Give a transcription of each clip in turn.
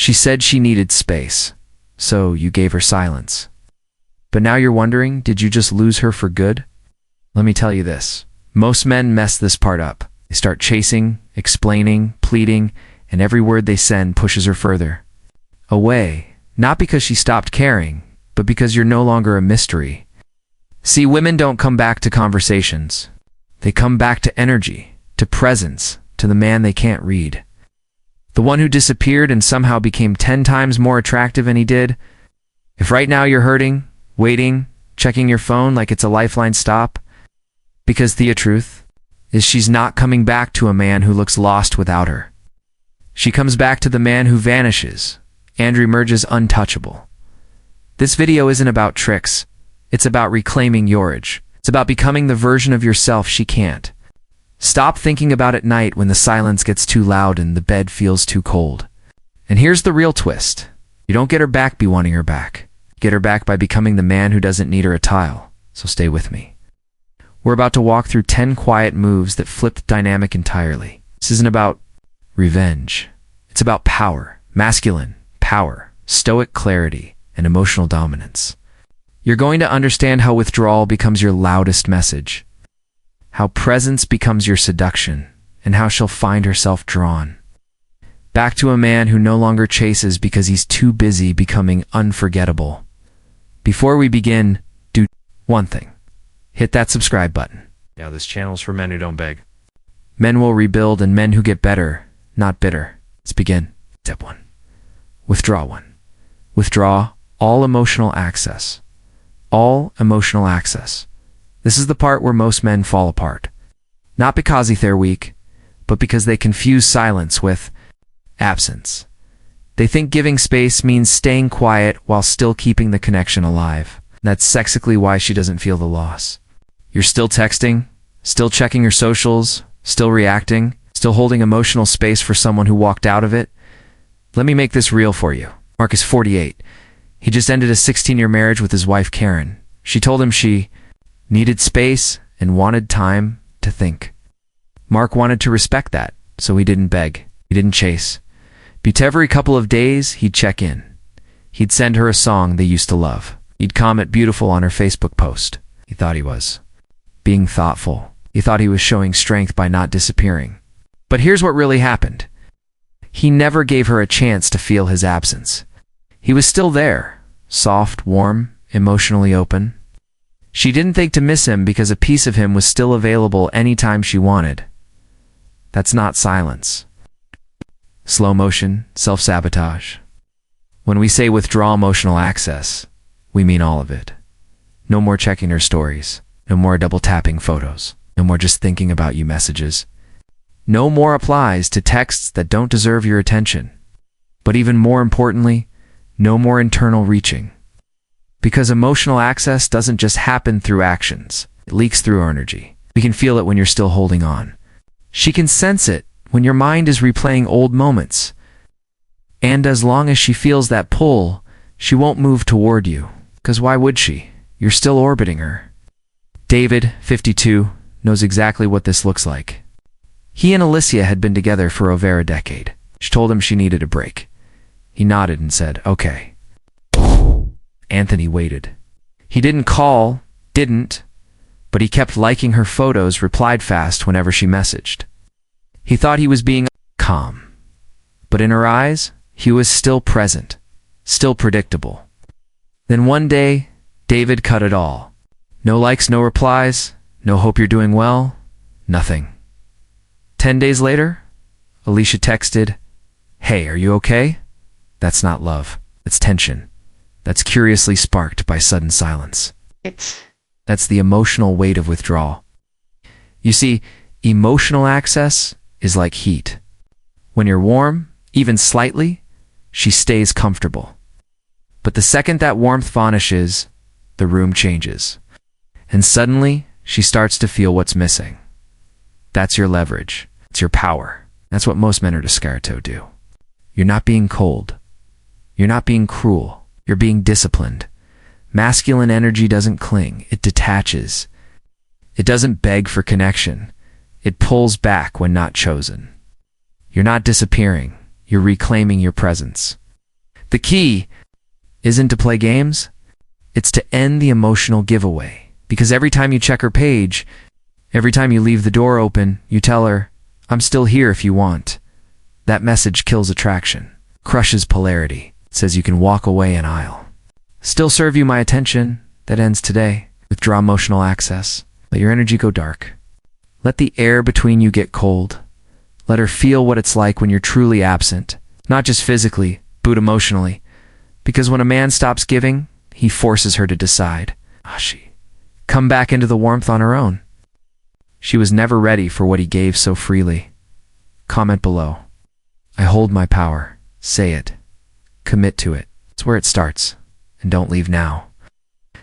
She said she needed space, so you gave her silence. But now you're wondering, did you just lose her for good? Let me tell you this. Most men mess this part up. They start chasing, explaining, pleading, and every word they send pushes her further away, not because she stopped caring, but because you're no longer a mystery. See, women don't come back to conversations. They come back to energy, to presence, to the man they can't read. The one who disappeared and somehow became 10 times more attractive than he did. If right now you're hurting, waiting, checking your phone like it's a lifeline, stop. Because the truth is she's not coming back to a man who looks lost without her. She comes back to the man who vanishes and emerges untouchable. This video isn't about tricks. It's about reclaiming your edge. It's about becoming the version of yourself she can't. Stop thinking about at night when the silence gets too loud and the bed feels too cold. And here's the real twist. You don't get her back by wanting her back. Get her back by becoming the man who doesn't need her a tile. So stay with me. We're about to walk through 10 quiet moves that flip the dynamic entirely. This isn't about revenge. It's about power, masculine power, stoic clarity, and emotional dominance. You're going to understand how withdrawal becomes your loudest message, how presence becomes your seduction, and how she'll find herself drawn back to a man who no longer chases because he's too busy becoming unforgettable. Before we begin, do one thing. Hit that subscribe button. Now this channel's for men who don't beg. Men will rebuild and men who get better, not bitter. Let's begin. Step 1. Withdraw 1. Withdraw all emotional access. All emotional access. This is the part where most men fall apart. Not because they're weak, but because they confuse silence with absence. They think giving space means staying quiet while still keeping the connection alive. That's sexically why she doesn't feel the loss. You're still texting, still checking your socials, still reacting, still holding emotional space for someone who walked out of it. Let me make this real for you. Mark is 48. He just ended a 16-year marriage with his wife, Karen. She told him she needed space and wanted time to think. Mark wanted to respect that, so he didn't beg. He didn't chase. But every couple of days, he'd check in. He'd send her a song they used to love. He'd comment beautiful on her Facebook post. He thought he was being thoughtful. He thought he was showing strength by not disappearing. But here's what really happened. He never gave her a chance to feel his absence. He was still there, soft, warm, emotionally open. She didn't think to miss him because a piece of him was still available anytime she wanted. That's not silence. Slow motion, self-sabotage. When we say withdraw emotional access, we mean all of it. No more checking her stories. No more double-tapping photos. No more just thinking about you messages. No more replies to texts that don't deserve your attention. But even more importantly, no more internal reaching. Because emotional access doesn't just happen through actions. It leaks through energy. We can feel it when you're still holding on. She can sense it when your mind is replaying old moments. And as long as she feels that pull, she won't move toward you. Because why would she? You're still orbiting her. David, 52, knows exactly what this looks like. He and Alicia had been together for over a decade. She told him she needed a break. He nodded and said, okay. Anthony waited. He didn't call, but he kept liking her photos, replied fast whenever she messaged. He thought he was being calm. But in her eyes, he was still present, still predictable. Then one day, David cut it all. No likes, no replies, no hope you're doing well, nothing. 10 days later, Alicia texted, hey, are you okay? That's not love. That's tension. That's curiously sparked by sudden silence. That's the emotional weight of withdrawal. You see, emotional access is like heat. When you're warm, even slightly, she stays comfortable. But the second that warmth vanishes, the room changes. And suddenly, she starts to feel what's missing. That's your leverage. It's your power. That's what most men are scared to do. You're not being cold. You're not being cruel. You're being disciplined. Masculine energy doesn't cling. It detaches. It doesn't beg for connection. It pulls back when not chosen. You're not disappearing. You're reclaiming your presence. The key isn't to play games, it's to end the emotional giveaway. Because every time you check her page, every time you leave the door open, you tell her, "I'm still here if you want." That message kills attraction, crushes polarity, says you can walk away an aisle. Still serve you my attention, that ends today. Withdraw emotional access. Let your energy go dark. Let the air between you get cold. Let her feel what it's like when you're truly absent, not just physically, but emotionally. Because when a man stops giving, he forces her to decide. Come back into the warmth on her own. She was never ready for what he gave so freely. Comment below. I hold my power. Say it. Commit to it. It's where it starts. And don't leave now.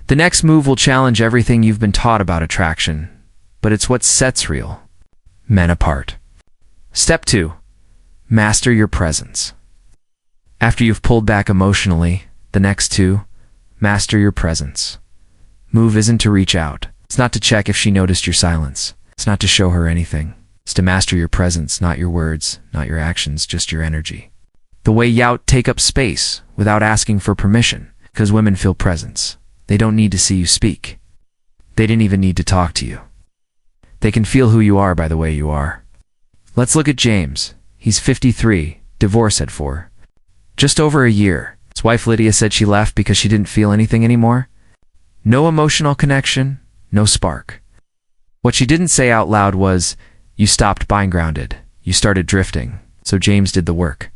The next move will challenge everything you've been taught about attraction, but it's what sets real men apart. Step 2. Master your presence. After you've pulled back emotionally, the next 2, master your presence. Move isn't to reach out. It's not to check if she noticed your silence. It's not to show her anything. It's to master your presence, not your words, not your actions, just your energy. The way you take up space without asking for permission, because women feel presence. They don't need to see you speak. They didn't even need to talk to you. They can feel who you are by the way you are. Let's look at James. He's 53, divorced at 4. Just over a year. His wife Lydia said she left because she didn't feel anything anymore. No emotional connection, no spark. What she didn't say out loud was, you stopped being grounded. You started drifting. So James did the work.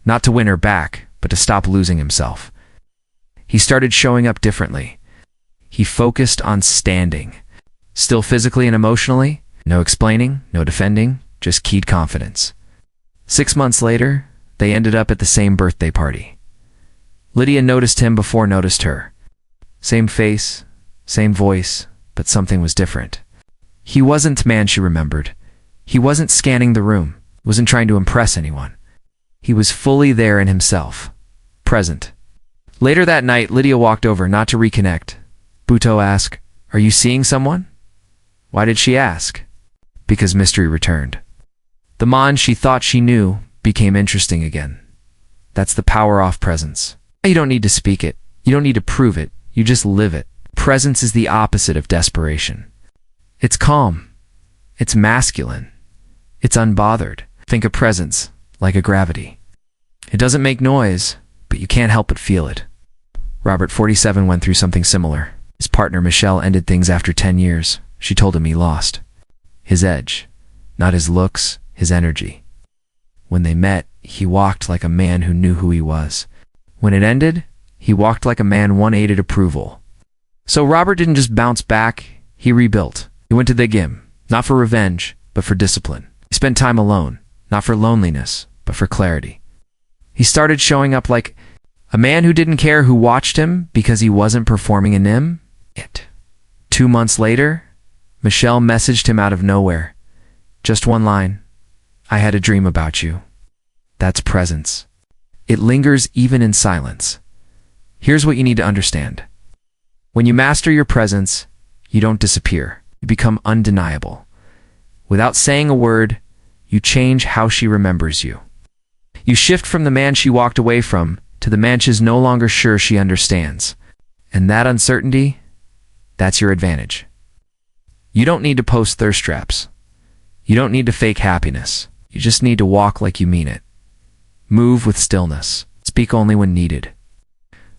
Not to win her back, but to stop losing himself. He started showing up differently. He focused on standing. Still physically and emotionally, no explaining, no defending, just keyed confidence. 6 months later, they ended up at the same birthday party. Lydia noticed him before noticed her. Same face, same voice, but something was different. He wasn't the man she remembered. He wasn't scanning the room, wasn't trying to impress anyone. He was fully there in himself, present. Later that night, Lydia walked over, not to reconnect. Buto asked, "Are you seeing someone?" Why did she ask? Because mystery returned. The man she thought she knew became interesting again. That's the power off presence. You don't need to speak it. You don't need to prove it. You just live it. Presence is the opposite of desperation. It's calm. It's masculine. It's unbothered. Think of presence like a gravity. It doesn't make noise, but you can't help but feel it. Robert, 47, went through something similar. His partner, Michelle, ended things after 10 years. She told him he lost his edge, not his looks, his energy. When they met, he walked like a man who knew who he was. When it ended, he walked like a man one aided approval. So Robert didn't just bounce back, he rebuilt. He went to the gym, not for revenge, but for discipline. He spent time alone, not for loneliness, but for clarity. He started showing up like a man who didn't care who watched him because he wasn't performing in him. 2 months later, Michelle messaged him out of nowhere. Just one line. "I had a dream about you." That's presence. It lingers even in silence. Here's what you need to understand. When you master your presence, you don't disappear. You become undeniable. Without saying a word, you change how she remembers you. You shift from the man she walked away from to the man she's no longer sure she understands. And that uncertainty, that's your advantage. You don't need to post thirst traps. You don't need to fake happiness. You just need to walk like you mean it. Move with stillness. Speak only when needed.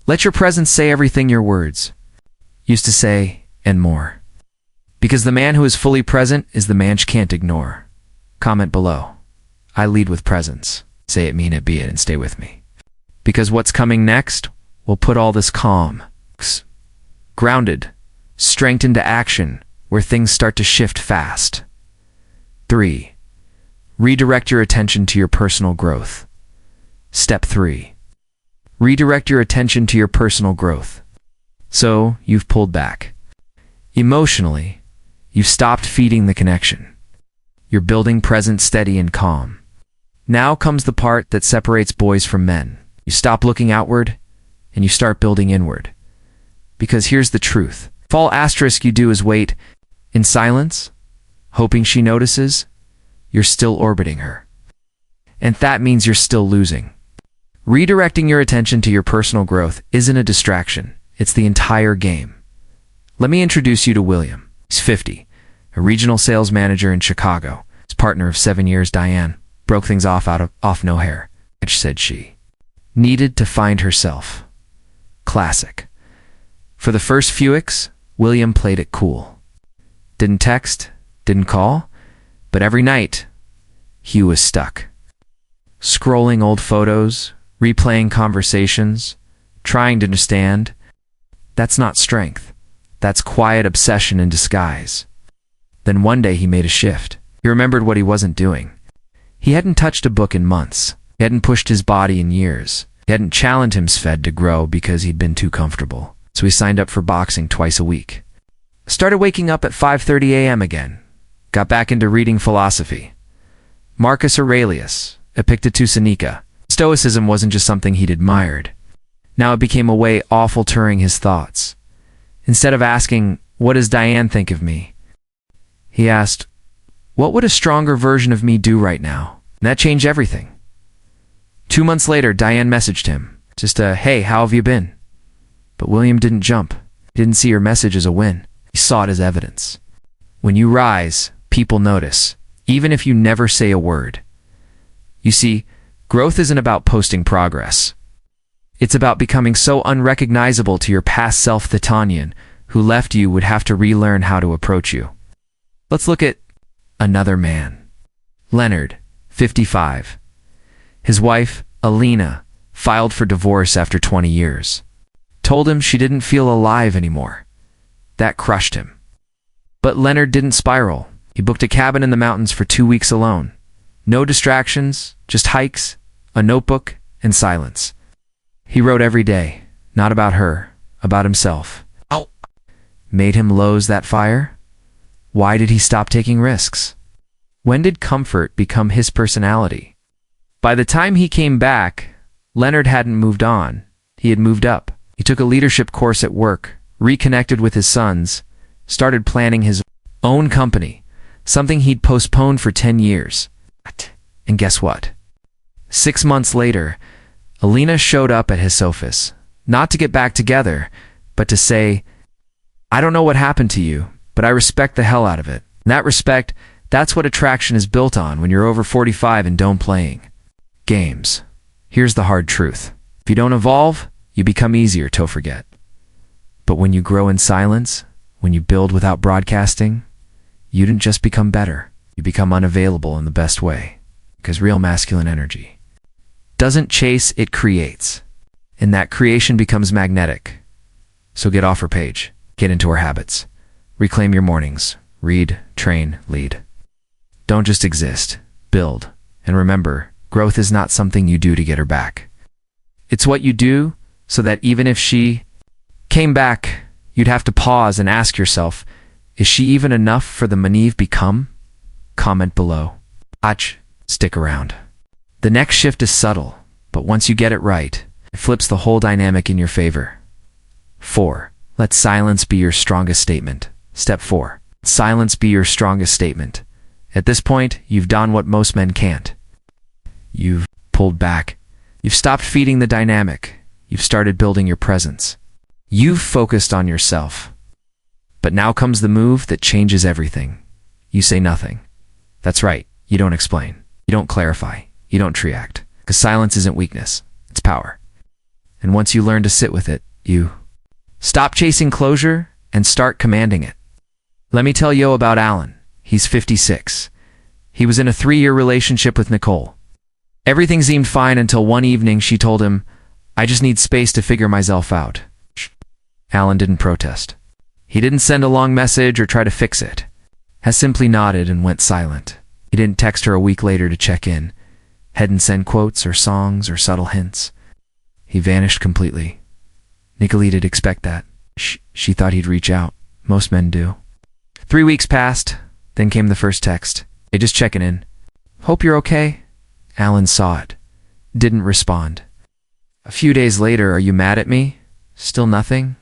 Let your presence say everything your words used to say, and more. Because the man who is fully present is the man she can't ignore. Comment below. I lead with presence. Say it, mean it, be it, and stay with me. Because what's coming next will put all this calm, grounded, strength into action where things start to shift fast. 3. Redirect your attention to your personal growth. Step 3. Redirect your attention to your personal growth. So, you've pulled back. Emotionally, you've stopped feeding the connection. You're building present, steady, and calm. Now comes the part that separates boys from men. You stop looking outward, and you start building inward. Because here's the truth. If all asterisk you do is wait in silence, hoping she notices, you're still orbiting her. And that means you're still losing. Redirecting your attention to your personal growth isn't a distraction. It's the entire game. Let me introduce you to William. He's 50, a regional sales manager in Chicago. His partner of 7 years, Diane, broke things off no hair, which said she needed to find herself. Classic. For the first few weeks, William played it cool. Didn't text, didn't call, but every night, he was stuck. Scrolling old photos, replaying conversations, trying to understand. That's not strength. That's quiet obsession in disguise. Then one day he made a shift. He remembered what he wasn't doing. He hadn't touched a book in months. He hadn't pushed his body in years. He hadn't challenged himself to grow because he'd been too comfortable. So he signed up for boxing twice a week. Started waking up at 5:30 a.m. again. Got back into reading philosophy. Marcus Aurelius, Epictetus Seneca. Stoicism wasn't just something he'd admired. Now it became a way of filtering his thoughts. Instead of asking, "What does Diane think of me?" he asked, "What would a stronger version of me do right now?" And that changed everything. 2 months later, Diane messaged him. Just a, "Hey, how have you been?" But William didn't jump. He didn't see her message as a win. He saw it as evidence. When you rise, people notice, even if you never say a word. You see, growth isn't about posting progress. It's about becoming so unrecognizable to your past self that Tanyan, who left you, would have to relearn how to approach you. Let's look at another man. Leonard, 55. His wife, Alina, filed for divorce after 20 years. Told him she didn't feel alive anymore. That crushed him. But Leonard didn't spiral. He booked a cabin in the mountains for 2 weeks alone. No distractions, just hikes, a notebook, and silence. He wrote every day, not about her, about himself. Ow! Made him lose that fire? Why did he stop taking risks? When did comfort become his personality? By the time he came back, Leonard hadn't moved on. He had moved up. He took a leadership course at work, reconnected with his sons, started planning his own company, something he'd postponed for 10 years. And guess what? 6 months later, Alina showed up at his office, not to get back together, but to say, "I don't know what happened to you, but I respect the hell out of it." And that respect, that's what attraction is built on when you're over 45 and don't playing games. Here's the hard truth. If you don't evolve, you become easier to forget. But when you grow in silence, when you build without broadcasting, you didn't just become better. You become unavailable in the best way. Because real masculine energy doesn't chase, it creates. And that creation becomes magnetic. So get off her page. Get into her habits. Reclaim your mornings. Read, train, lead. Don't just exist. Build. And remember, growth is not something you do to get her back. It's what you do so that even if she came back, you'd have to pause and ask yourself, is she even enough for the man you've become? Comment below. Stick around. The next shift is subtle, but once you get it right, it flips the whole dynamic in your favor. 4. Let silence be your strongest statement. Step 4. Silence be your strongest statement. At this point, you've done what most men can't. You've pulled back. You've stopped feeding the dynamic. You've started building your presence. You've focused on yourself. But now comes the move that changes everything. You say nothing. That's right. You don't explain. You don't clarify. You don't react. Because silence isn't weakness. It's power. And once you learn to sit with it, you stop chasing closure and start commanding it. Let me tell you about Alan. He's 56. He was in a 3-year relationship with Nicole. Everything seemed fine until one evening she told him, "I just need space to figure myself out." Alan didn't protest. He didn't send a long message or try to fix it. Has simply nodded and went silent. He didn't text her a week later to check in. Hadn't send quotes or songs or subtle hints. He vanished completely. Nicole did expect that. She thought he'd reach out. Most men do. 3 weeks passed. Then came the first text. "Hey, just checking in. Hope you're okay." Alan saw it. Didn't respond. A few days later, "Are you mad at me?" Still nothing.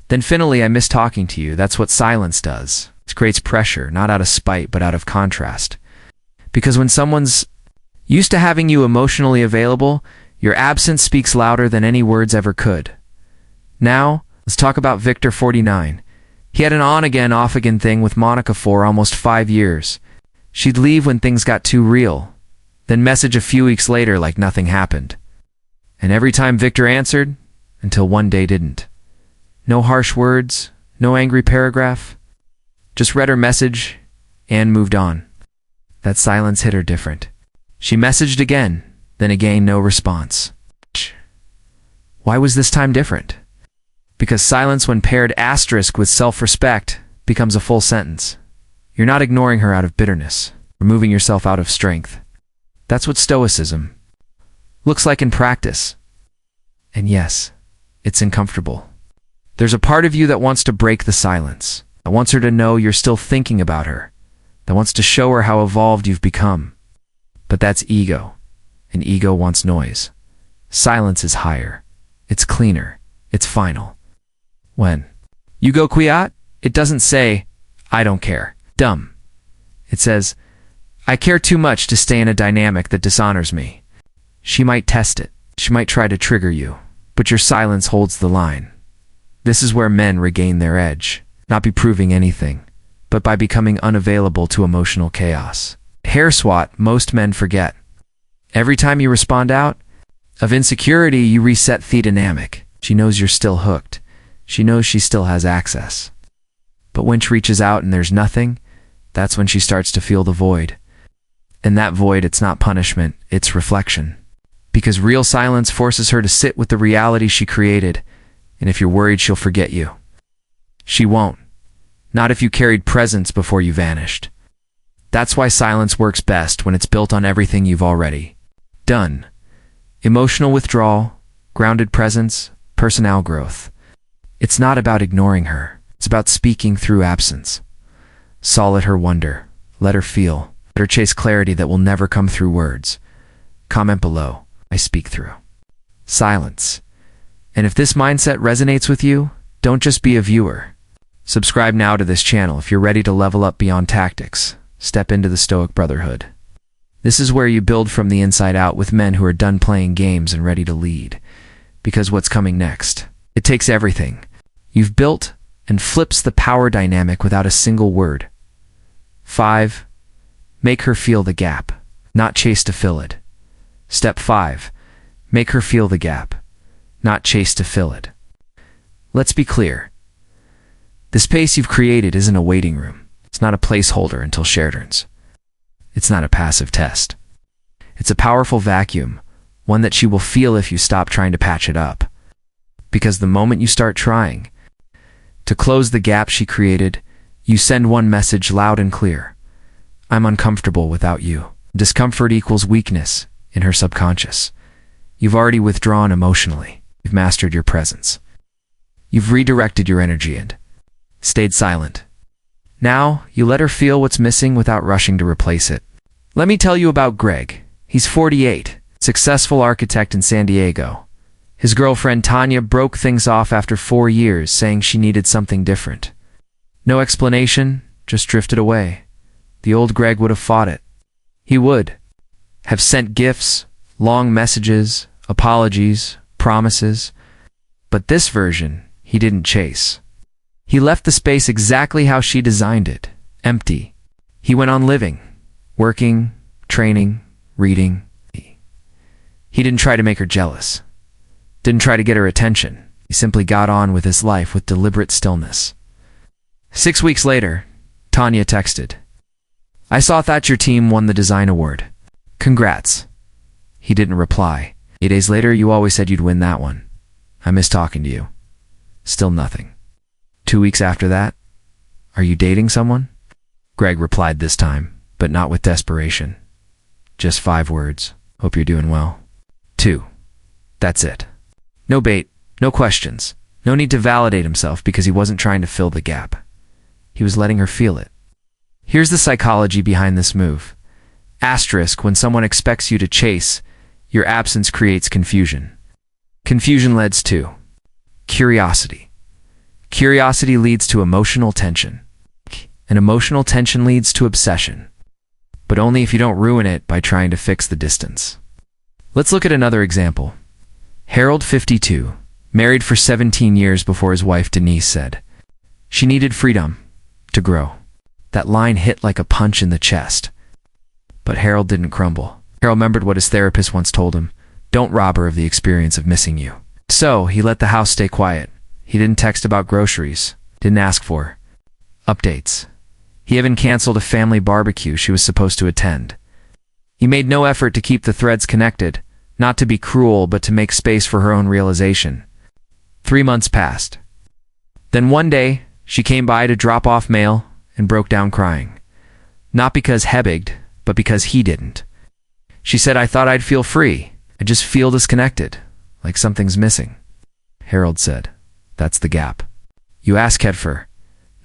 Then finally, "I miss talking to you." That's what silence does. It creates pressure, not out of spite, but out of contrast. Because when someone's used to having you emotionally available, Your absence speaks louder than any words ever could. Now, let's talk about Victor 49. He had an on-again, off-again thing with Monica for almost 5 years. She'd leave when things got too real, then message a few weeks later like nothing happened. And every time Victor answered, until one day didn't. No harsh words, no angry paragraph. Just read her message and moved on. That silence hit her different. She messaged again, then again no response. Why was this time different? Because silence, when paired asterisk with self-respect, becomes a full sentence. You're not ignoring her out of bitterness, removing yourself out of strength. That's what Stoicism looks like in practice. And yes, it's uncomfortable. There's a part of you that wants to break the silence, that wants her to know you're still thinking about her, that wants to show her how evolved you've become. But that's ego, and ego wants noise. Silence is higher. It's cleaner. It's final. When you go quiet, it doesn't say, I don't care. Dumb. It says, I care too much to stay in a dynamic that dishonors me. She might test it. She might try to trigger you. But your silence holds the line. This is where men regain their edge. Not by proving anything, but by becoming unavailable to emotional chaos. Hair swat most men forget. Every time you respond out of insecurity, you reset the dynamic. She knows you're still hooked. She knows she still has access. But when she reaches out and there's nothing, that's when she starts to feel the void. And that void, it's not punishment, it's reflection. Because real silence forces her to sit with the reality she created, and if you're worried she'll forget you, she won't. Not if you carried presence before you vanished. That's why silence works best when it's built on everything you've already done. Emotional withdrawal, grounded presence, personal growth. It's not about ignoring her. It's about speaking through absence. Saw let her wonder. Let her feel. Let her chase clarity that will never come through words. Comment below. I speak through silence. And if this mindset resonates with you, don't just be a viewer. Subscribe now to this channel if you're ready to level up beyond tactics. Step into the Stoic Brotherhood. This is where you build from the inside out with men who are done playing games and ready to lead. Because what's coming next? It takes everything you've built and flips the power dynamic without a single word. 5. Make her feel the gap, not chase to fill it. Step 5. Make her feel the gap, not chase to fill it. Let's be clear. The space you've created isn't a waiting room. It's not a placeholder until she turns. It's not a passive test. It's a powerful vacuum, one that she will feel if you stop trying to patch it up. Because the moment you start trying to close the gap she created, you send one message loud and clear. I'm uncomfortable without you. Discomfort equals weakness in her subconscious. You've already withdrawn emotionally. You've mastered your presence. You've redirected your energy and stayed silent. Now, you let her feel what's missing without rushing to replace it. Let me tell you about Greg. He's 48, successful architect in San Diego. His girlfriend Tanya broke things off after 4 years, saying she needed something different. No explanation, just drifted away. The old Greg would have fought it. He would have sent gifts, long messages, apologies, promises. But this version, he didn't chase. He left the space exactly how she designed it, empty. He went on living, working, training, reading. He didn't try to make her jealous. Didn't try to get her attention. He simply got on with his life with deliberate stillness. 6 weeks later, Tanya texted, I saw that your team won the design award. Congrats. He didn't reply. 8 days later, you always said you'd win that one. I miss talking to you. Still nothing. 2 weeks after that, are you dating someone? Greg replied this time, but not with desperation. Just 5 words. Hope you're doing well. 2. That's it. No bait, no questions. No need to validate himself because he wasn't trying to fill the gap. He was letting her feel it. Here's the psychology behind this move. Asterisk, when someone expects you to chase, your absence creates confusion. Confusion leads to curiosity. Curiosity leads to emotional tension. And emotional tension leads to obsession. But only if you don't ruin it by trying to fix the distance. Let's look at another example. Harold, 52, married for 17 years before his wife Denise said she needed freedom to grow. That line hit like a punch in the chest. But Harold didn't crumble. Harold remembered what his therapist once told him: don't rob her of the experience of missing you. So he let the house stay quiet. He didn't text about groceries, didn't ask for updates. He even canceled a family barbecue she was supposed to attend. He made no effort to keep the threads connected, not to be cruel, but to make space for her own realization. 3 months passed. Then one day, she came by to drop off mail and broke down crying. Not because he begged, but because he didn't. She said, "I thought I'd feel free. I just feel disconnected, like something's missing." Harold said, "That's the gap. You ask Hedfer."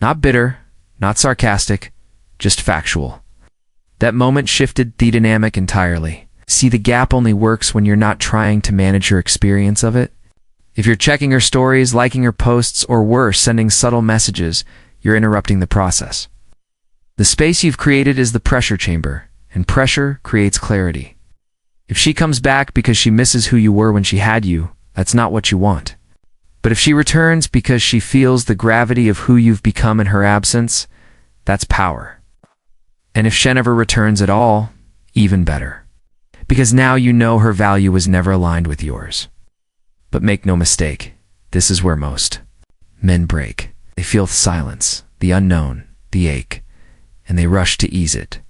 Not bitter, not sarcastic, just factual. That moment shifted the dynamic entirely. See, the gap only works when you're not trying to manage your experience of it. If you're checking her stories, liking her posts, or worse, sending subtle messages, you're interrupting the process. The space you've created is the pressure chamber, and pressure creates clarity. If she comes back because she misses who you were when she had you, that's not what you want. But if she returns because she feels the gravity of who you've become in her absence, that's power. And if she never returns at all, even better. Because now you know her value was never aligned with yours. But make no mistake, this is where most men break. They feel the silence, the unknown, the ache, and they rush to ease it.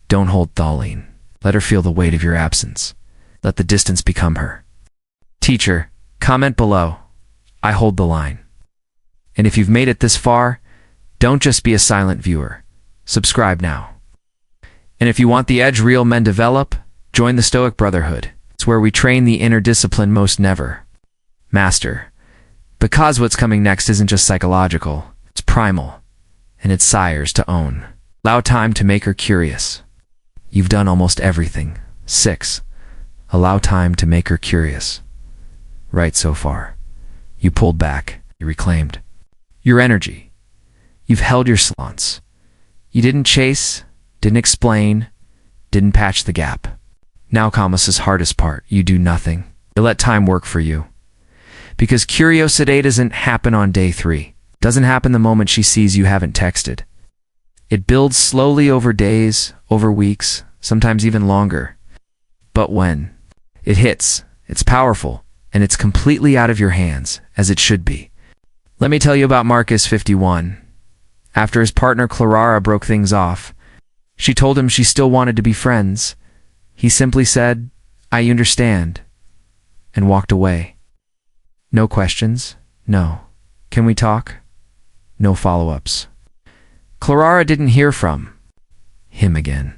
Don't hold Thalene. Let her feel the weight of your absence. Let the distance become her. Teacher, comment below. I hold the line. And if you've made it this far, don't just be a silent viewer. Subscribe now. And if you want the edge real men develop, join the Stoic Brotherhood. It's where we train the inner discipline most never master. Because what's coming next isn't just psychological, it's primal, and it's sires to own. Allow time to make her curious. You've done almost everything. 6. Allow time to make her curious. Right so far. You pulled back. You reclaimed your energy. You've held your slants. You didn't chase, didn't explain, didn't patch the gap. Now comes the hardest part. You do nothing. You let time work for you. Because curiosity doesn't happen on day 3. It doesn't happen the moment she sees you haven't texted. It builds slowly over days, over weeks, sometimes even longer. But when it hits, it's powerful, and it's completely out of your hands, as it should be. Let me tell you about Marcus, 51. After his partner Clara broke things off, she told him she still wanted to be friends. He simply said, "I understand," and walked away. No questions, no. Can we talk? No follow-ups. Clara didn't hear from him again.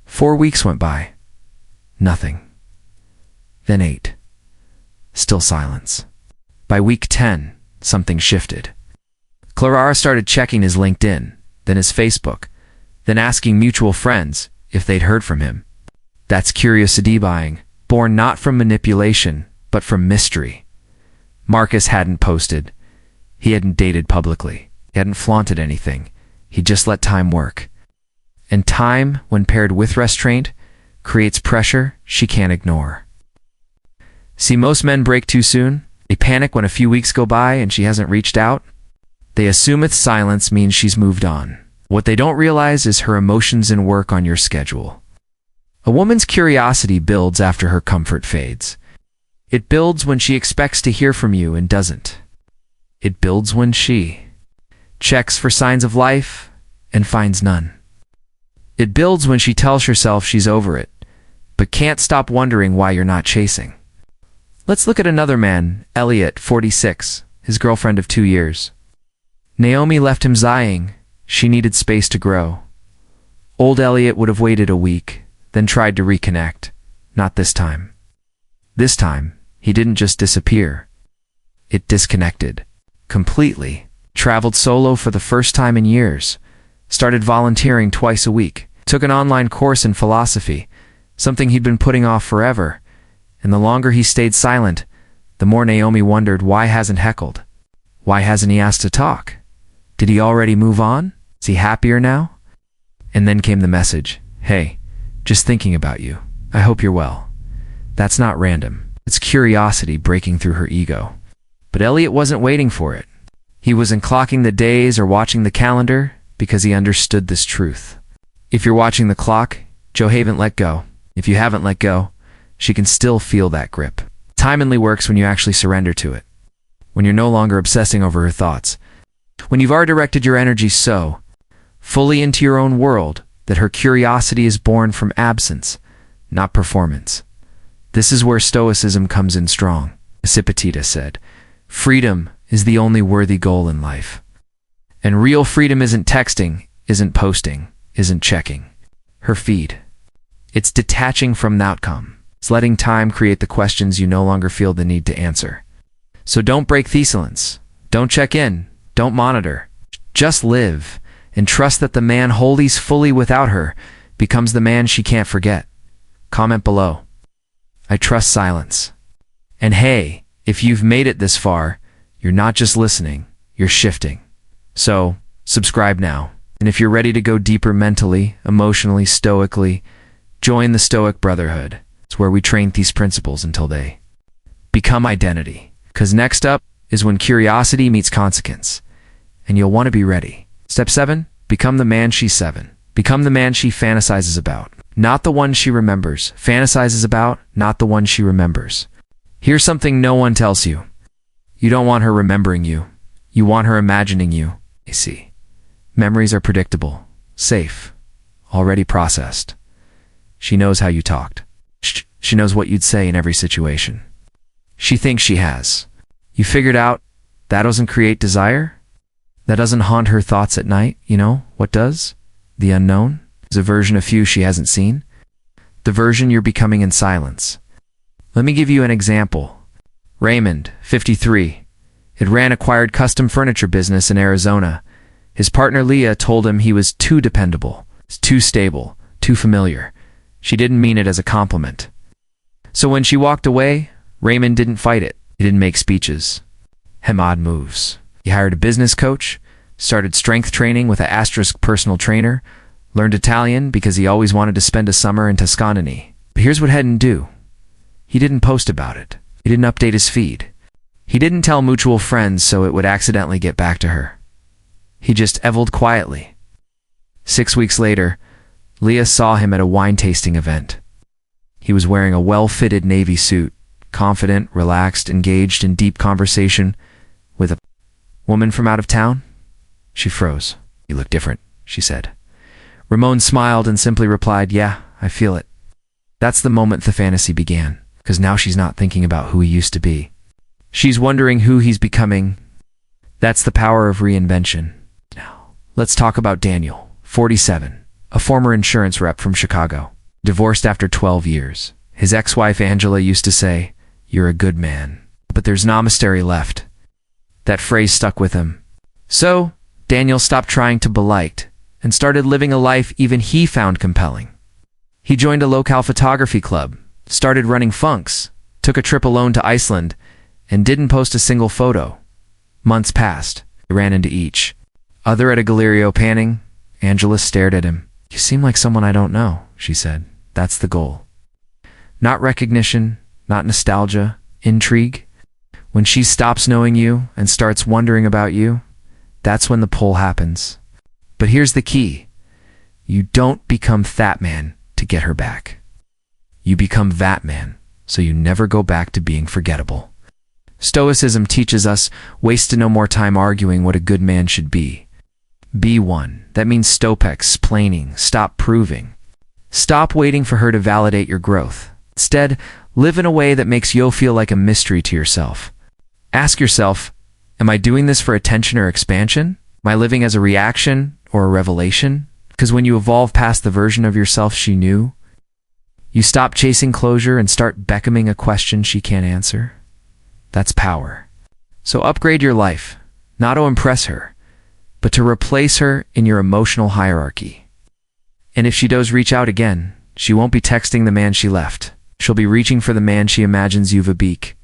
4 weeks went by. Nothing. Then 8. Still silence. By week 10, something shifted. Clara started checking his LinkedIn, then his Facebook, then asking mutual friends if they'd heard from him. That's curiosity buying, born not from manipulation, but from mystery. Marcus hadn't posted. He hadn't dated publicly. He hadn't flaunted anything. He just let time work. And time, when paired with restraint, creates pressure she can't ignore. See, most men break too soon. They panic when a few weeks go by and she hasn't reached out. They assumeth silence means she's moved on. What they don't realize is her emotions and work on your schedule. A woman's curiosity builds after her comfort fades. It builds when she expects to hear from you and doesn't. It builds when she checks for signs of life and finds none. It builds when she tells herself she's over it, but can't stop wondering why you're not chasing. Let's look at another man, Elliot, 46, his girlfriend of 2 years. Naomi left him sighing. She needed space to grow. Old Elliot would have waited a week, then tried to reconnect. Not this time. This time, he didn't just disappear. It disconnected. Completely. Traveled solo for the first time in years. Started volunteering twice a week. Took an online course in philosophy, something he'd been putting off forever. And the longer he stayed silent, the more Naomi wondered why hasn't heckled. Why hasn't he asked to talk? Did he already move on? Is he happier now? And then came the message. "Hey, just thinking about you. I hope you're well." That's not random. It's curiosity breaking through her ego. But Elliot wasn't waiting for it. He wasn't clocking the days or watching the calendar because he understood this truth. If you're watching the clock, Joe haven't let go. If you haven't let go, she can still feel that grip. Time only works when you actually surrender to it. When you're no longer obsessing over her thoughts. When you've already directed your energy so fully into your own world that her curiosity is born from absence, not performance. This is where Stoicism comes in strong. Epictetus said, "Freedom is the only worthy goal in life." And real freedom isn't texting, isn't posting, isn't checking her feed. It's detaching from the outcome. It's letting time create the questions you no longer feel the need to answer. So don't break thesalence. Don't check in. Don't monitor. Just live and trust that the man holdies fully without her becomes the man she can't forget. Comment below. I trust silence. And hey, if you've made it this far, you're not just listening, you're shifting. So, subscribe now. And if you're ready to go deeper mentally, emotionally, stoically, join the Stoic Brotherhood. It's where we train these principles until they become identity. Because next up is when curiosity meets consequence. And you'll want to be ready. Step 7, become the man she's 7. Become the man she fantasizes about. Not the one she remembers. Fantasizes about, not the one she remembers. Here's something no one tells you. You don't want her remembering you. You want her imagining you. You see, memories are predictable, safe, already processed. She knows how you talked. She knows what you'd say in every situation. She thinks she has. You figured out that doesn't create desire? That doesn't haunt her thoughts at night, you know? What does? The unknown? Is a version of you she hasn't seen? The version you're becoming in silence. Let me give you an example. Raymond, 53, had acquired custom furniture business in Arizona. His partner Leah told him he was too dependable, too stable, too familiar. She didn't mean it as a compliment. So when she walked away, Raymond didn't fight it. He didn't make speeches. Odd moves. He hired a business coach, started strength training with an * personal trainer, learned Italian because he always wanted to spend a summer in Tuscany. But here's what he didn't do. He didn't post about it. He didn't update his feed. He didn't tell mutual friends so it would accidentally get back to her. He just evolved quietly. 6 weeks later, Leah saw him at a wine tasting event. He was wearing a well-fitted navy suit, confident, relaxed, engaged in deep conversation with a woman from out of town. She froze. "You look different," she said. Ramon smiled and simply replied, "Yeah, I feel it." That's the moment the fantasy began, because now she's not thinking about who he used to be. She's wondering who he's becoming. That's the power of reinvention. Now, let's talk about Daniel, 47, a former insurance rep from Chicago, divorced after 12 years. His ex-wife Angela used to say, "You're a good man." But there's namaste left. That phrase stuck with him. So, Daniel stopped trying to be liked and started living a life even he found compelling. He joined a local photography club, started running funks, took a trip alone to Iceland, and didn't post a single photo. Months passed. He ran into each other at a Galerio panning. Angela stared at him. "You seem like someone I don't know," she said. "That's the goal. Not recognition, not nostalgia, intrigue. When she stops knowing you and starts wondering about you, that's when the pull happens. But here's the key. You don't become that man to get her back. You become that man so you never go back to being forgettable." Stoicism teaches us waste no more time arguing what a good man should be. Be one. That means stop explaining, stop proving. Stop waiting for her to validate your growth. Instead, live in a way that makes you feel like a mystery to yourself. Ask yourself, am I doing this for attention or expansion? Am I living as a reaction or a revelation? Because when you evolve past the version of yourself she knew, you stop chasing closure and start beckoning a question she can't answer. That's power. So upgrade your life, not to impress her, but to replace her in your emotional hierarchy. And if she does reach out again, she won't be texting the man she left. She'll be reaching for the man she imagines you've a beak.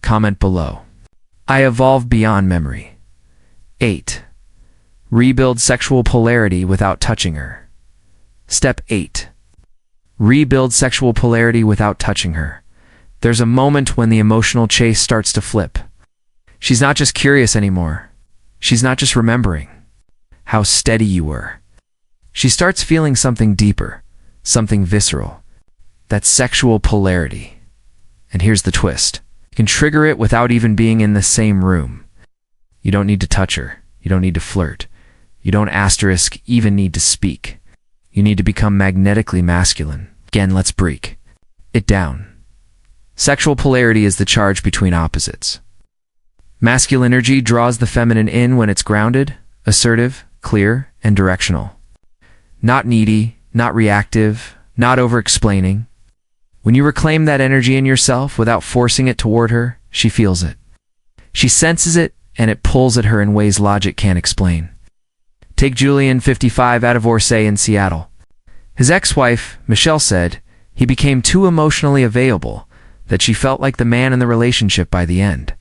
Comment below. I evolved beyond memory. 8. Rebuild sexual polarity without touching her. Step 8. Rebuild sexual polarity without touching her. There's a moment when the emotional chase starts to flip. She's not just curious anymore. She's not just remembering how steady you were. She starts feeling something deeper, something visceral. That sexual polarity. And here's the twist. You can trigger it without even being in the same room. You don't need to touch her. You don't need to flirt. You don't even need to speak. You need to become magnetically masculine. Again, let's break it down. Sexual polarity is the charge between opposites. Masculine energy draws the feminine in when it's grounded, assertive, clear, and directional. Not needy, not reactive, not over-explaining. When you reclaim that energy in yourself without forcing it toward her, she feels it. She senses it, and it pulls at her in ways logic can't explain. Take Julian, 55, out of Orsay in Seattle. His ex-wife, Michelle, said he became too emotionally available, that she felt like the man in the relationship by the end.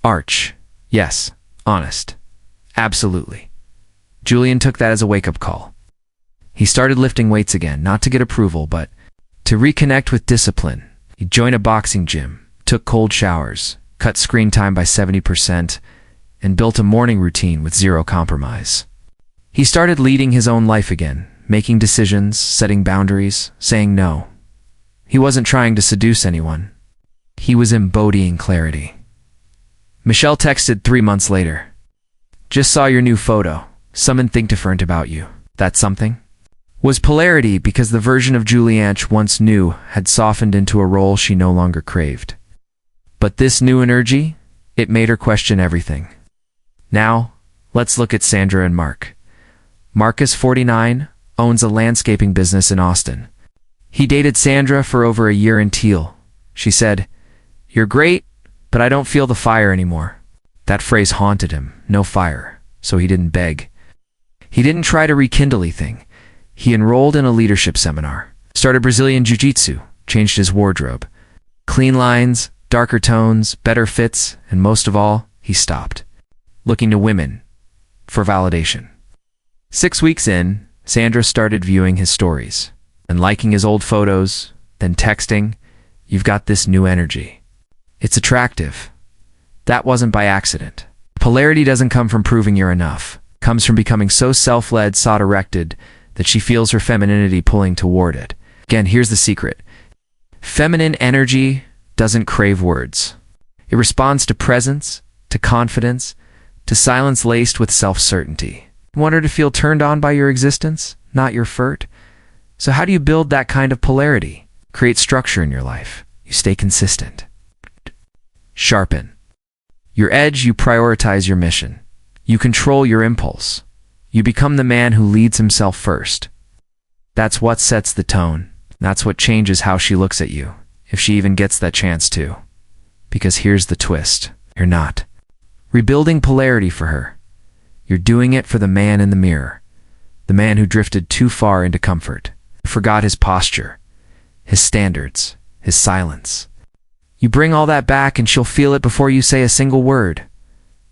Arch. Yes. Honest. Absolutely. Julian took that as a wake-up call. He started lifting weights again, not to get approval, but to reconnect with discipline. He joined a boxing gym, took cold showers, cut screen time by 70%, and built a morning routine with zero compromise. He started leading his own life again, making decisions, setting boundaries, saying no. He wasn't trying to seduce anyone. He was embodying clarity. Michelle texted 3 months later. Just saw your new photo. Something think different about you. That something? Was polarity because the version of Julianne once knew had softened into a role she no longer craved. But this new energy, it made her question everything. Now, let's look at Sandra and Mark. Marcus, 49, owns a landscaping business in Austin. He dated Sandra for over a year in Teal. She said, "You're great, but I don't feel the fire anymore." That phrase haunted him. No fire. So he didn't beg. He didn't try to rekindle anything. He enrolled in a leadership seminar, started Brazilian Jiu-Jitsu, changed his wardrobe. Clean lines, darker tones, better fits, and most of all, he stopped looking to women for validation. 6 weeks in, Sandra started viewing his stories and liking his old photos, then texting, "You've got this new energy. It's attractive." That wasn't by accident. Polarity doesn't come from proving you're enough. It comes from becoming so self-led, sought-erected, that she feels her femininity pulling toward it. Again, here's the secret. Feminine energy doesn't crave words. It responds to presence, to confidence, to silence laced with self-certainty. You want her to feel turned on by your existence, not your flirt? So how do you build that kind of polarity? Create structure in your life. You stay consistent. Sharpen your edge. You prioritize your mission. You control your impulse. You become the man who leads himself first. That's what sets the tone. That's what changes how she looks at you, if she even gets that chance to. Because here's the twist. You're not rebuilding polarity for her. You're doing it for the man in the mirror, the man who drifted too far into comfort, forgot his posture, his standards, his silence. You bring all that back and she'll feel it before you say a single word.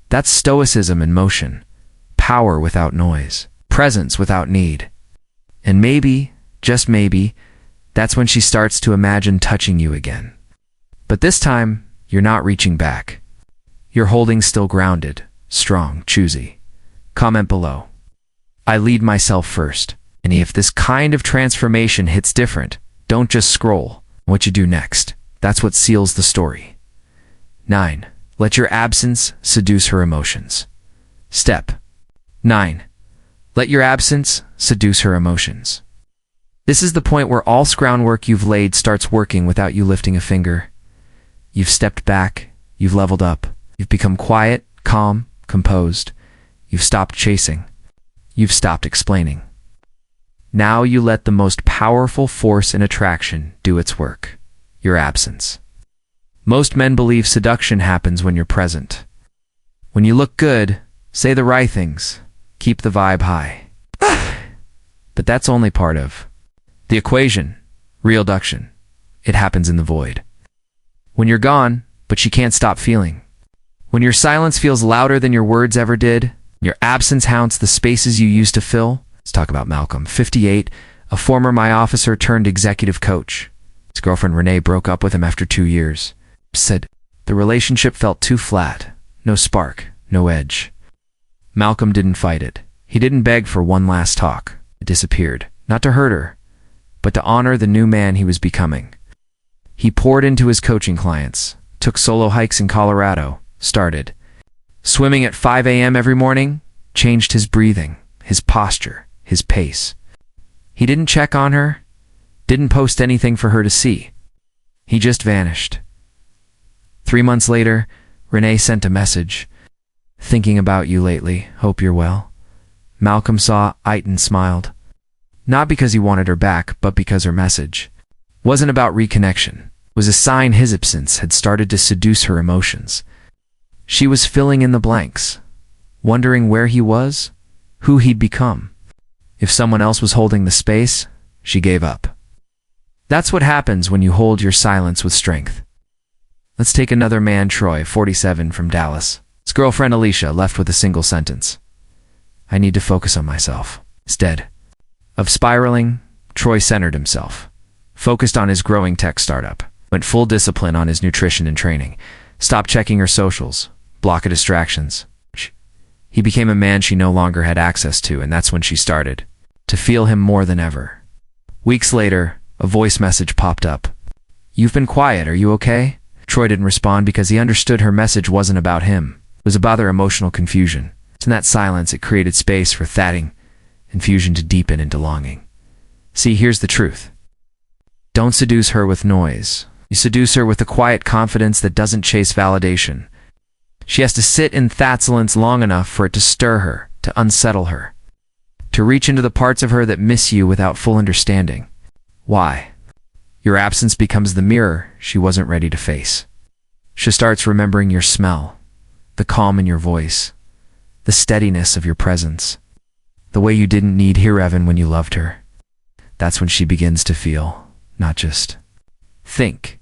That's Stoicism in motion. Power without noise. Presence without need. And maybe, just maybe, that's when she starts to imagine touching you again. But this time, you're not reaching back. You're holding still, grounded, strong, choosy. Comment below. I lead myself first. And if this kind of transformation hits different, don't just scroll. What you do next. That's what seals the story. 9. Let your absence seduce her emotions. Step 9. Let your absence seduce her emotions. This is the point where all groundwork you've laid starts working without you lifting a finger. You've stepped back. You've leveled up. You've become quiet, calm, composed. You've stopped chasing. You've stopped explaining. Now you let the most powerful force in attraction do its work. Your absence. Most men believe seduction happens when you're present. When you look good, say the right things, keep the vibe high. But that's only part of the equation. Real seduction. It happens in the void. When you're gone, but she can't stop feeling. When your silence feels louder than your words ever did, your absence haunts the spaces you used to fill. Let's talk about Malcolm, 58, a former my officer turned executive coach. His girlfriend Renee broke up with him after 2 years. Said the relationship felt too flat, no spark, no edge. Malcolm didn't fight it. He didn't beg for one last talk. It disappeared, not to hurt her, but to honor the new man he was becoming. He poured into his coaching clients, took solo hikes in Colorado, started swimming at 5 a.m. every morning, changed his breathing, his posture, his pace. He didn't check on her, didn't post anything for her to see. He just vanished. 3 months later, Renee sent a message. Thinking about you lately, hope you're well. Malcolm saw it and smiled. Not because he wanted her back, but because her message wasn't about reconnection. It was a sign his absence had started to seduce her emotions. She was filling in the blanks, wondering where he was, who he'd become. If someone else was holding the space, she gave up. That's what happens when you hold your silence with strength. Let's take another man, Troy, 47, from Dallas. His girlfriend Alicia left with a single sentence. I need to focus on myself. Instead of spiraling, Troy centered himself, focused on his growing tech startup, went full discipline on his nutrition and training, stopped checking her socials, block of distractions. He became a man she no longer had access to, and that's when she started to feel him more than ever. Weeks later, a voice message popped up. You've been quiet, are you okay? Troy didn't respond because he understood her message wasn't about him. It was about their emotional confusion. In that silence, it created space for thatting and fusion to deepen into longing. See, here's the truth. Don't seduce her with noise. You seduce her with a quiet confidence that doesn't chase validation. She has to sit in thatsilence long enough for it to stir her, to unsettle her, to reach into the parts of her that miss you without full understanding. Why? Your absence becomes the mirror she wasn't ready to face. She starts remembering your smell, the calm in your voice, the steadiness of your presence, the way you didn't need hear Evan when you loved her. That's when she begins to feel, not just think.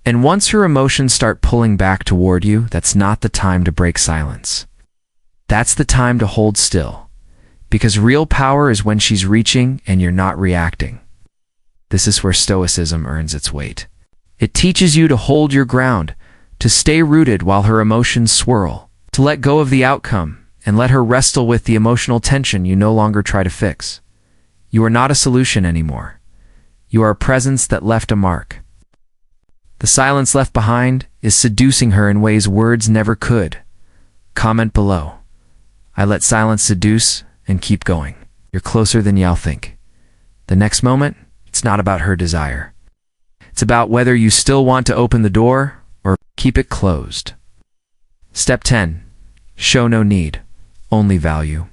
And once her emotions start pulling back toward you, that's not the time to break silence. That's the time to hold still, because real power is when she's reaching and you're not reacting. This is where Stoicism earns its weight. It teaches you to hold your ground, to stay rooted while her emotions swirl, to let go of the outcome and let her wrestle with the emotional tension you no longer try to fix. You are not a solution anymore. You are a presence that left a mark. The silence left behind is seducing her in ways words never could. Comment below. I let silence seduce and keep going. You're closer than y'all think. The next moment, it's not about her desire. It's about whether you still want to open the door or keep it closed. Step 10. Show no need, only value.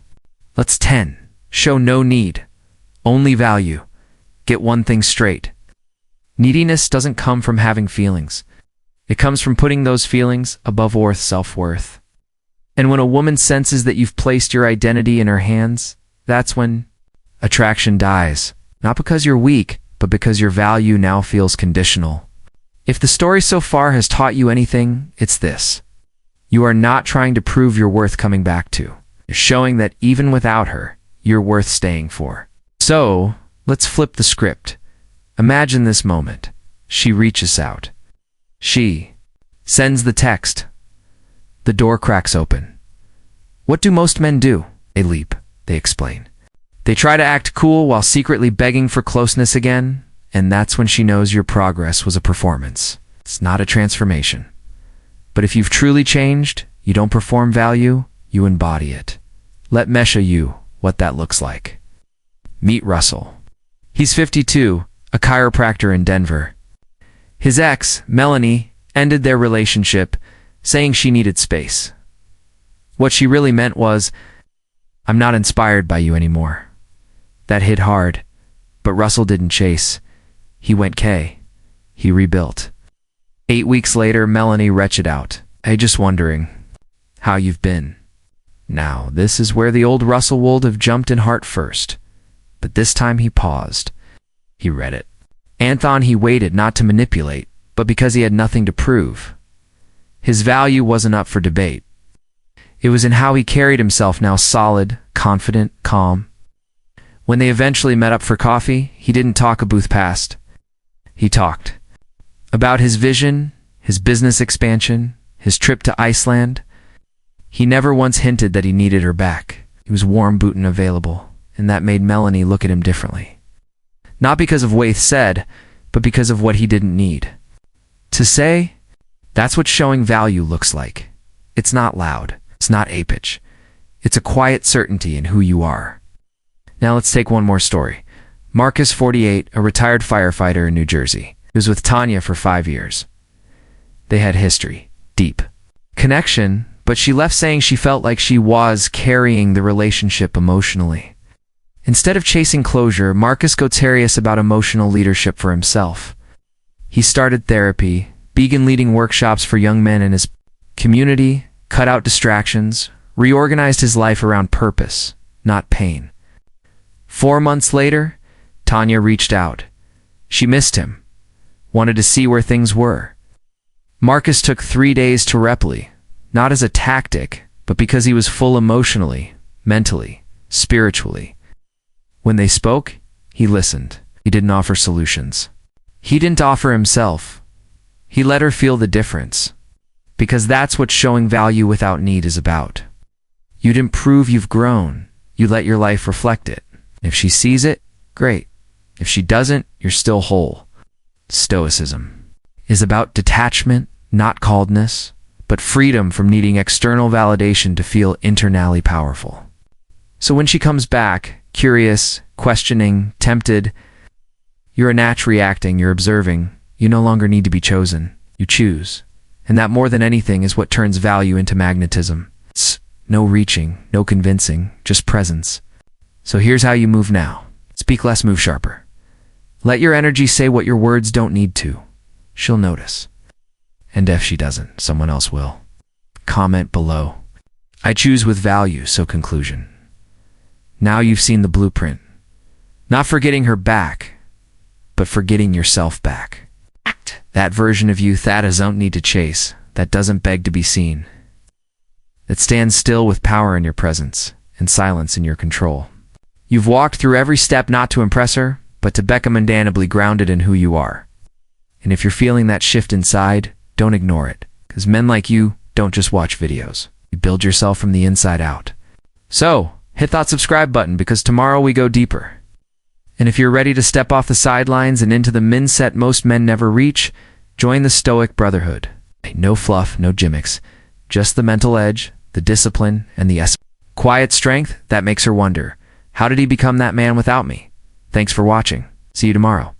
Let's 10. Show no need, only value. Get one thing straight. Neediness doesn't come from having feelings. It comes from putting those feelings above self-worth. And when a woman senses that you've placed your identity in her hands, that's when attraction dies. Not because you're weak, but because your value now feels conditional. If the story so far has taught you anything, it's this. You are not trying to prove your worth coming back to. You're showing that even without her, you're worth staying for. So, let's flip the script. Imagine this moment. She reaches out. She sends the text. The door cracks open. What do most men do? They leap, they explain. They try to act cool while secretly begging for closeness again, and that's when she knows your progress was a performance. It's not a transformation. But if you've truly changed, you don't perform value, you embody it. Let me show you what that looks like. Meet Russell. He's 52, a chiropractor in Denver. His ex, Melanie, ended their relationship, saying she needed space. What she really meant was, I'm not inspired by you anymore. That hit hard, but Russell didn't chase. He went K. He rebuilt. 8 weeks later, Melanie retched out. Hey, just wondering how you've been. Now, this is where the old Russell would have jumped in heart first. But this time he paused. He read it. Anthon he waited not to manipulate, but because he had nothing to prove. His value wasn't up for debate. It was in how he carried himself, now solid, confident, calm. When they eventually met up for coffee, he didn't talk a booth past. He talked about his vision, his business expansion, his trip to Iceland. He never once hinted that he needed her back. He was warm, boot, and available, and that made Melanie look at him differently. Not because of what he said, but because of what he didn't need to say. That's what showing value looks like. It's not loud. It's not apish. It's a quiet certainty in who you are. Now let's take one more story. Marcus, 48, a retired firefighter in New Jersey. He was with Tanya for 5 years. They had history, deep connection, but she left saying she felt like she was carrying the relationship emotionally. Instead of chasing closure, Marcus got serious about emotional leadership for himself. He started therapy, began leading workshops for young men in his community, cut out distractions, reorganized his life around purpose, not pain. 4 months later, Tanya reached out. She missed him, wanted to see where things were. Marcus took 3 days to reply, not as a tactic, but because he was full emotionally, mentally, spiritually. When they spoke, he listened. He didn't offer solutions. He didn't offer himself. He let her feel the difference. Because that's what showing value without need is about. You didn't prove you've grown. You let your life reflect it. If she sees it, great. If she doesn't, you're still whole. Stoicism is about detachment, not coldness, but freedom from needing external validation to feel internally powerful. So when she comes back, curious, questioning, tempted, you're a natch reacting, you're observing. You no longer need to be chosen. You choose. And that more than anything is what turns value into magnetism. It's no reaching, no convincing, just presence. So here's how you move now. Speak less, move sharper. Let your energy say what your words don't need to. She'll notice. And if she doesn't, someone else will. Comment below. I choose with value, so conclusion. Now you've seen the blueprint. Not for getting her back, but for getting yourself back. That version of you that doesn't need to chase, that doesn't beg to be seen, that stands still with power in your presence and silence in your control. You've walked through every step not to impress her, but to become undanably grounded in who you are. And if you're feeling that shift inside, don't ignore it, because men like you don't just watch videos. You build yourself from the inside out. So, hit that subscribe button, because tomorrow we go deeper. And if you're ready to step off the sidelines and into the mindset most men never reach, join the Stoic Brotherhood. No fluff, no gimmicks, just the mental edge, the discipline, and the quiet strength that makes her wonder, how did he become that man without me? Thanks for watching. See you tomorrow.